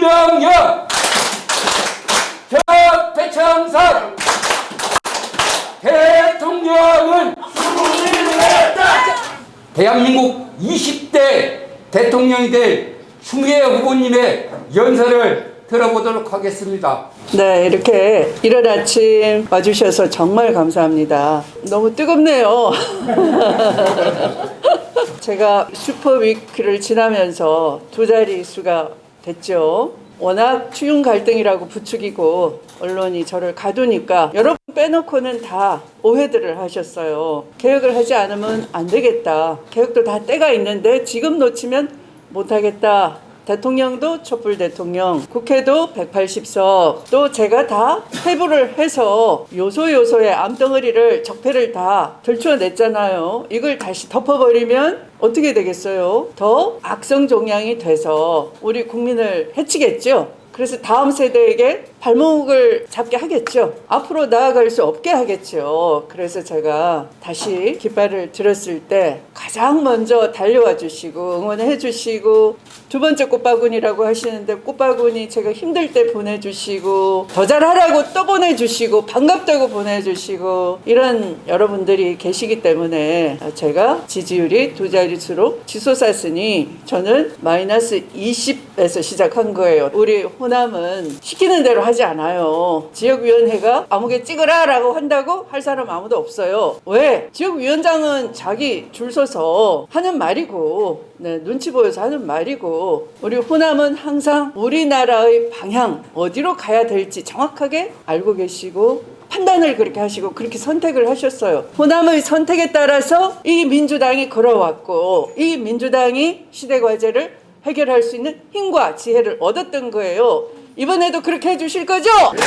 이명영 배창상 대통령은 대한민국 20대 대통령이 될 추미애 후보님의 연설을 들어보도록 하겠습니다. 네, 이렇게 이른 아침 와주셔서 정말 감사합니다. 너무 뜨겁네요. 제가 슈퍼위크를 지나면서 두 자릿수가 됐죠. 워낙 추윤 갈등이라고 부추기고 언론이 저를 가두니까 여러분 빼놓고는 다 오해들을 하셨어요. 개혁을 하지 않으면 안 되겠다. 개혁도 다 때가 있는데 지금 놓치면 못하겠다. 대통령도 촛불 대통령, 국회도 180석, 또 제가 다 회부를 해서 요소요소의 암덩어리를 적폐를 다 들추어냈잖아요. 이걸 다시 덮어버리면 어떻게 되겠어요? 더 악성종양이 돼서 우리 국민을 해치겠죠? 그래서 다음 세대에게 발목을 잡게 하겠죠. 앞으로 나아갈 수 없게 하겠죠. 그래서 제가 다시 깃발을 들었을 때 가장 먼저 달려와 주시고 응원해 주시고, 두 번째 꽃바구니라고 하시는데 꽃바구니 제가 힘들 때 보내주시고 더 잘하라고 또 보내주시고 반갑다고 보내주시고 이런 여러분들이 계시기 때문에 제가 지지율이 두 자릿수로 치솟았으니 저는 마이너스 20에서 시작한 거예요. 우리 호남은 시키는 대로 하지 않아요. 지역위원회가 아무개 찍으라 라고 한다고 할 사람 아무도 없어요. 왜? 지역위원장은 자기 줄 서서 하는 말이고, 눈치 보여서 하는 말이고, 우리 호남은 항상 우리나라의 방향 어디로 가야 될지 정확하게 알고 계시고 판단을 그렇게 하시고 그렇게 선택을 하셨어요. 호남의 선택에 따라서 이 민주당이 걸어왔고 이 민주당이 시대과제를 해결할 수 있는 힘과 지혜를 얻었던 거예요. 이번에도 그렇게 해주실 거죠? 네.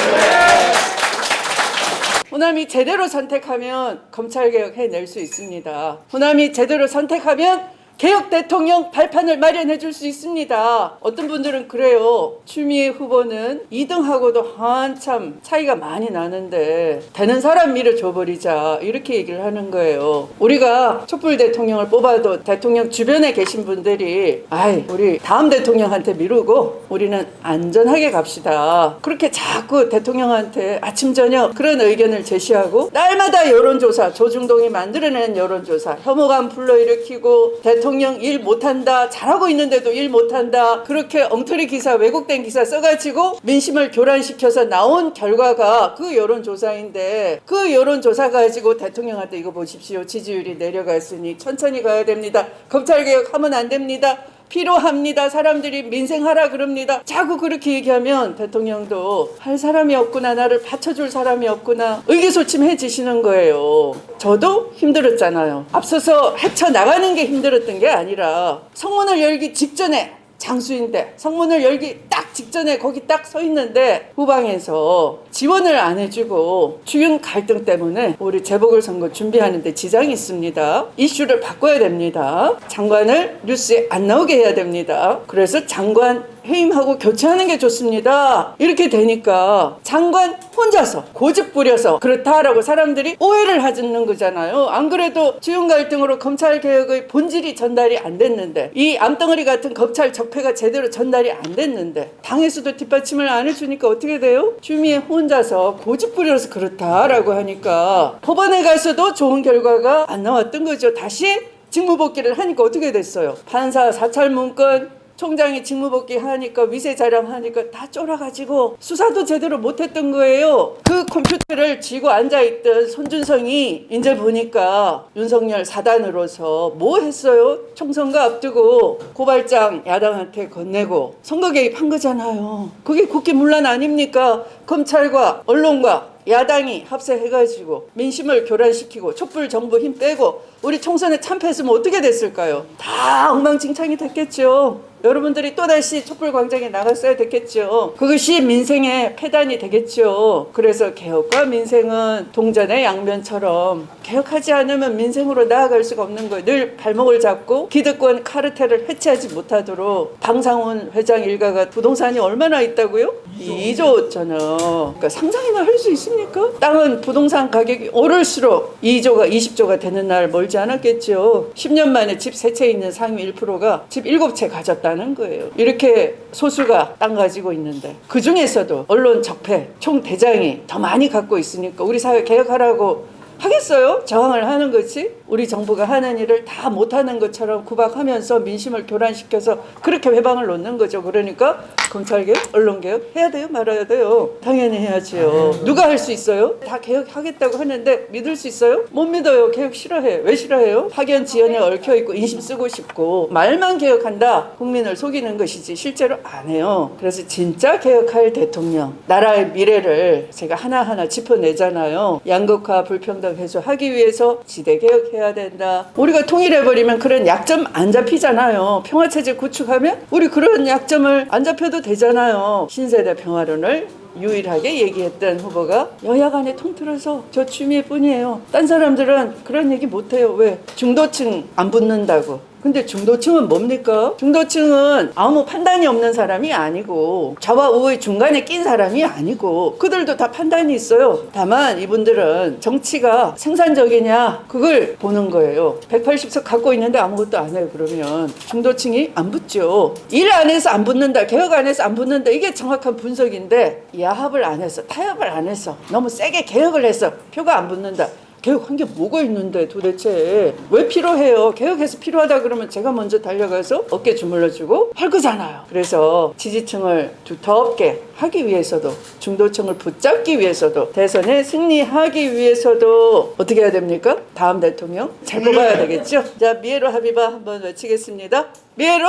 호남이 제대로 선택하면 검찰개혁 해낼 수 있습니다. 호남이 제대로 선택하면 개혁 대통령 발판을 마련해 줄 수 있습니다. 어떤 분들은 그래요. 추미애 후보는 2등하고도 한참 차이가 많이 나는데 되는 사람 밀어줘버리자 이렇게 얘기를 하는 거예요. 우리가 촛불 대통령을 뽑아도 대통령 주변에 계신 분들이 우리 다음 대통령한테 미루고 우리는 안전하게 갑시다. 그렇게 자꾸 대통령한테 아침 저녁 그런 의견을 제시하고 날마다 여론조사, 조중동이 만들어낸 여론조사, 혐오감 불러일으키고 대통령 일 못한다, 잘하고 있는데도 일 못한다, 그렇게 엉터리 기사, 왜곡된 기사 써가지고 민심을 교란시켜서 나온 결과가 그 여론조사인데, 그 여론조사 가지고 대통령한테 이거 보십시오, 지지율이 내려갔으니 천천히 가야 됩니다, 검찰개혁하면 안 됩니다, 필요합니다, 사람들이 민생하라 그럽니다, 자꾸 그렇게 얘기하면 대통령도 할 사람이 없구나, 나를 받쳐줄 사람이 없구나 의기소침해지시는 거예요. 저도 힘들었잖아요. 앞서서 헤쳐나가는 게 힘들었던 게 아니라 성문을 열기 직전에, 장수인데 성문을 열기 딱 직전에 거기 딱 서 있는데 후방에서 지원을 안 해주고 추윤 갈등 때문에 우리 재보궐선거 준비하는데 지장이 있습니다. 이슈를 바꿔야 됩니다. 장관을 뉴스에 안 나오게 해야 됩니다. 그래서 장관 해임하고 교체하는 게 좋습니다. 이렇게 되니까 장관 혼자서 고집 부려서 그렇다라고 사람들이 오해를 하는 거잖아요. 안 그래도 추윤 갈등으로 검찰개혁의 본질이 전달이 안 됐는데, 이 암덩어리 같은 검찰 적폐가 제대로 전달이 안 됐는데 당에서도 뒷받침을 안 해주니까 어떻게 돼요? 추미애 혼자서 고집 부려서 그렇다라고 하니까 법원에 가서도 좋은 결과가 안 나왔던 거죠. 다시 직무복귀를 하니까 어떻게 됐어요? 판사 사찰 문건, 총장이 직무복귀 하니까 위세 자랑하니까 다 쫄아가지고 수사도 제대로 못했던 거예요. 그 컴퓨터를 쥐고 앉아있던 손준성이 이제 보니까 윤석열 사단으로서 뭐 했어요? 총선거 앞두고 고발장 야당한테 건네고 선거 개입한 거잖아요. 그게 국기문란 아닙니까? 검찰과 언론과 야당이 합세해가지고 민심을 교란시키고 촛불 정부 힘 빼고 우리 총선에 참패했으면 어떻게 됐을까요? 다 엉망진창이 됐겠죠. 여러분들이 또다시 촛불광장에 나갔어야 됐겠죠. 그것이 민생의 폐단이 되겠죠. 그래서 개혁과 민생은 동전의 양면처럼 개혁하지 않으면 민생으로 나아갈 수가 없는 거예요. 늘 발목을 잡고 기득권 카르텔을 해체하지 못하도록 방상훈 회장 일가가 부동산이 얼마나 있다고요? 2조잖아. 그러니까 상상이나 할 수 있습니까? 땅은 부동산 가격이 오를수록 2조가 20조가 되는 날 멀지 않았겠죠. 10년 만에 집 3채 있는 상위 1%가 집 7채 가졌다는 거예요. 이렇게 소수가 땅 가지고 있는데 그 중에서도 언론 적폐 총대장이 더 많이 갖고 있으니까 우리 사회 개혁하라고 하겠어요? 저항을 하는 거지? 우리 정부가 하는 일을 다 못하는 것처럼 구박하면서 민심을 교란시켜서 그렇게 회방을 놓는 거죠. 그러니까 검찰개혁, 언론개혁 해야 돼요? 말아야 돼요? 당연히 해야지요. 누가 할 수 있어요? 다 개혁하겠다고 하는데 믿을 수 있어요? 못 믿어요. 개혁 싫어해. 왜 싫어해요? 파견 지연에 얽혀있고 인심 쓰고 싶고 말만 개혁한다. 국민을 속이는 것이지 실제로 안 해요. 그래서 진짜 개혁할 대통령, 나라의 미래를 제가 하나하나 짚어내잖아요. 양극화 불평등 해소하기 위해서 지대 개혁해야 된다. 우리가 통일해버리면 그런 약점 안 잡히잖아요. 평화체제 구축하면 우리 그런 약점을 안 잡혀도 되잖아요. 신세대 평화론을 유일하게 얘기했던 후보가 여야 간에 통틀어서 저 추미애뿐이에요. 딴 사람들은 그런 얘기 못해요. 왜? 중도층 안 붙는다고. 근데 중도층은 뭡니까? 중도층은 아무 판단이 없는 사람이 아니고 좌와 우의 중간에 낀 사람이 아니고 그들도 다 판단이 있어요. 다만 이분들은 정치가 생산적이냐 그걸 보는 거예요. 180석 갖고 있는데 아무것도 안 해요. 그러면 중도층이 안 붙죠. 일 안 해서 안 붙는다. 개혁 안 해서 안 붙는다. 이게 정확한 분석인데 야합을 안 해서 타협을 안 해서 너무 세게 개혁을 해서 표가 안 붙는다. 개혁한 게 뭐가 있는데 도대체 왜 필요해요? 개혁해서 필요하다 그러면 제가 먼저 달려가서 어깨 주물러주고 할 거잖아요. 그래서 지지층을 두텁게 하기 위해서도 중도층을 붙잡기 위해서도 대선에 승리하기 위해서도 어떻게 해야 됩니까? 다음 대통령 잘 뽑아야 되겠죠? 자, 미에로 하비바 한번 외치겠습니다. 미에로!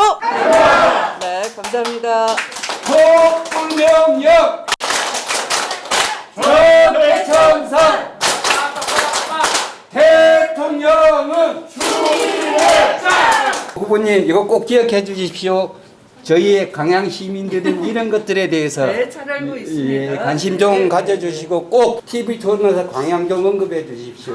네, 감사합니다. 대통령령 전대천사 대통령은 후보님 이거 꼭 기억해 주십시오. 저희의 강양 시민들은 이런 것들에 대해서 네, 잘 알고 있습니다. 예, 관심 좀 가져주시고 꼭 TV 토론에서 광양 좀 언급해 주십시오.